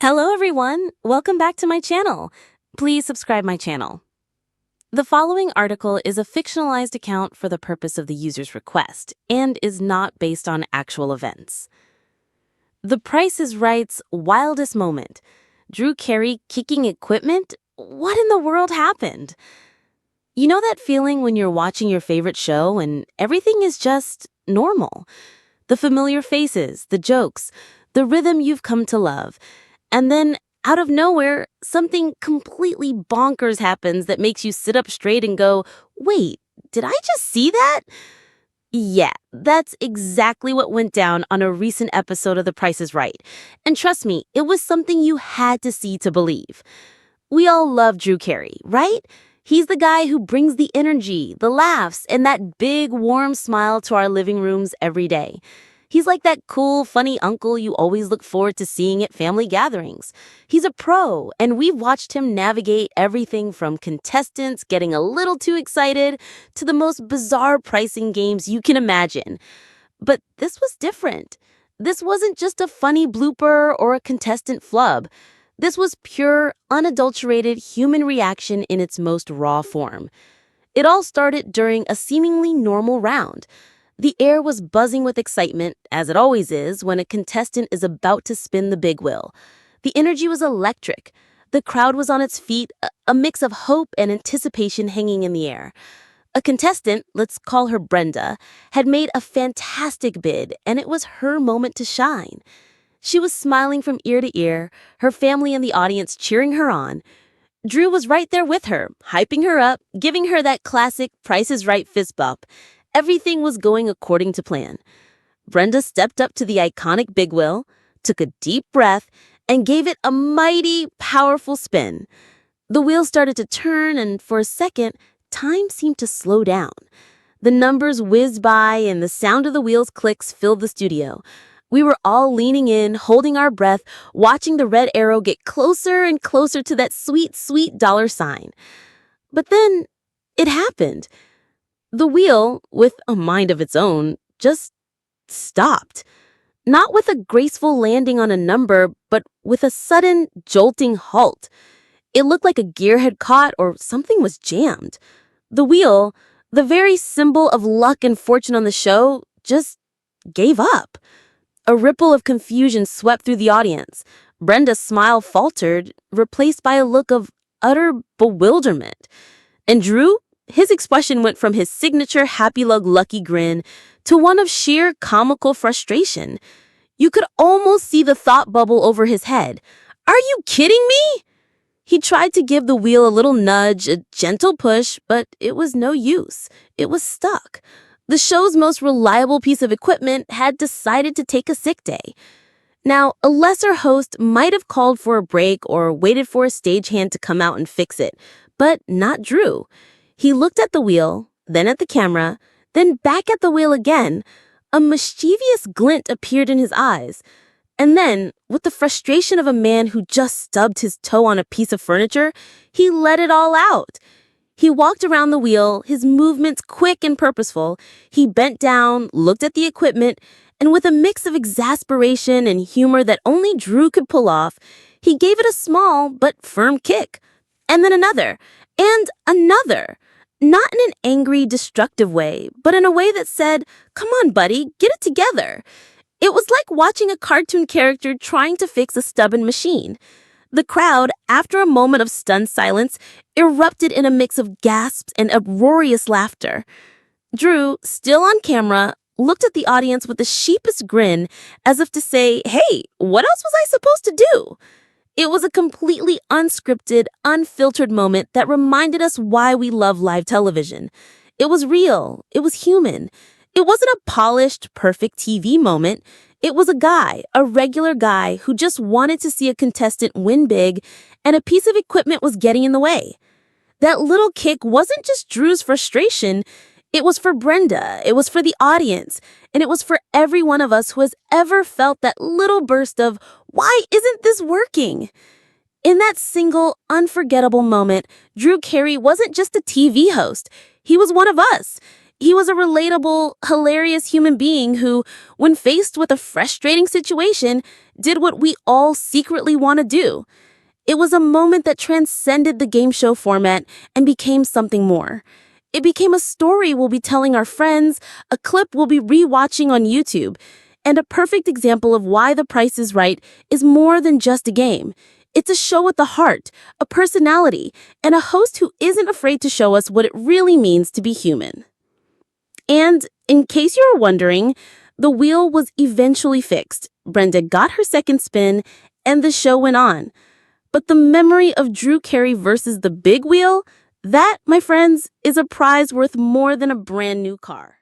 Hello everyone, welcome back to my channel. Please subscribe my channel. The following article is a fictionalized account for the purpose of the user's request and is not based on actual events. The Price is Right's wildest moment. Drew Carey kicking equipment? What in the world happened? You know that feeling when you're watching your favorite show and everything is just normal? The familiar faces, the jokes, the rhythm you've come to love. And then, out of nowhere, something completely bonkers happens that makes you sit up straight and go, wait, did I just see that? Yeah, that's exactly what went down on a recent episode of The Price is Right. And trust me, it was something you had to see to believe. We all love Drew Carey, right? He's the guy who brings the energy, the laughs, and that big, warm smile to our living rooms every day. He's like that cool, funny uncle you always look forward to seeing at family gatherings. He's a pro, and we've watched him navigate everything from contestants getting a little too excited to the most bizarre pricing games you can imagine. But this was different. This wasn't just a funny blooper or a contestant flub. This was pure, unadulterated human reaction in its most raw form. It all started during a seemingly normal round. The air was buzzing with excitement, as it always is when a contestant is about to spin the big wheel. The energy was electric. The crowd was on its feet, a mix of hope and anticipation hanging in the air. A contestant, let's call her Brenda, had made a fantastic bid, and it was her moment to shine. She was smiling from ear to ear, her family and the audience cheering her on. Drew was right there with her, hyping her up, giving her that classic Price is Right fist bump. Everything was going according to plan. Brenda stepped up to the iconic big wheel, took a deep breath, and gave it a mighty, powerful spin. The wheel started to turn, and for a second, time seemed to slow down. The numbers whizzed by, and the sound of the wheel's clicks filled the studio. We were all leaning in, holding our breath, watching the red arrow get closer and closer to that sweet, sweet dollar sign. But then, it happened. The wheel, with a mind of its own, just stopped. Not with a graceful landing on a number, but with a sudden, jolting halt. It looked like a gear had caught or something was jammed. The wheel, the very symbol of luck and fortune on the show, just gave up. A ripple of confusion swept through the audience. Brenda's smile faltered, replaced by a look of utter bewilderment. And Drew? His expression went from his signature happy-go-lucky grin to one of sheer comical frustration. You could almost see the thought bubble over his head. Are you kidding me? He tried to give the wheel a little nudge, a gentle push, but it was no use. It was stuck. The show's most reliable piece of equipment had decided to take a sick day. Now, a lesser host might have called for a break or waited for a stagehand to come out and fix it, but not Drew. He looked at the wheel, then at the camera, then back at the wheel again. A mischievous glint appeared in his eyes. And then, with the frustration of a man who just stubbed his toe on a piece of furniture, he let it all out. He walked around the wheel, his movements quick and purposeful. He bent down, looked at the equipment, and with a mix of exasperation and humor that only Drew could pull off, he gave it a small but firm kick. And then another, and another. Not in an angry, destructive way, but in a way that said, come on, buddy, get it together. It was like watching a cartoon character trying to fix a stubborn machine. The crowd, after a moment of stunned silence, erupted in a mix of gasps and uproarious laughter. Drew, still on camera, looked at the audience with a sheepish grin as if to say, hey, what else was I supposed to do? It was a completely unscripted, unfiltered moment that reminded us why we love live television. It was real. It was human. It wasn't a polished, perfect TV moment. It was a guy, a regular guy, who just wanted to see a contestant win big, and a piece of equipment was getting in the way. That little kick wasn't just Drew's frustration. It was for Brenda, it was for the audience, and it was for every one of us who has ever felt that little burst of, why isn't this working? In that single, unforgettable moment, Drew Carey wasn't just a TV host. He was one of us. He was a relatable, hilarious human being who, when faced with a frustrating situation, did what we all secretly want to do. It was a moment that transcended the game show format and became something more. It became a story we'll be telling our friends, a clip we'll be rewatching on YouTube, and a perfect example of why The Price is Right is more than just a game. It's a show with a heart, a personality, and a host who isn't afraid to show us what it really means to be human. And in case you were wondering, the wheel was eventually fixed. Brenda got her second spin, and the show went on. But the memory of Drew Carey versus the big wheel, that, my friends, is a prize worth more than a brand new car.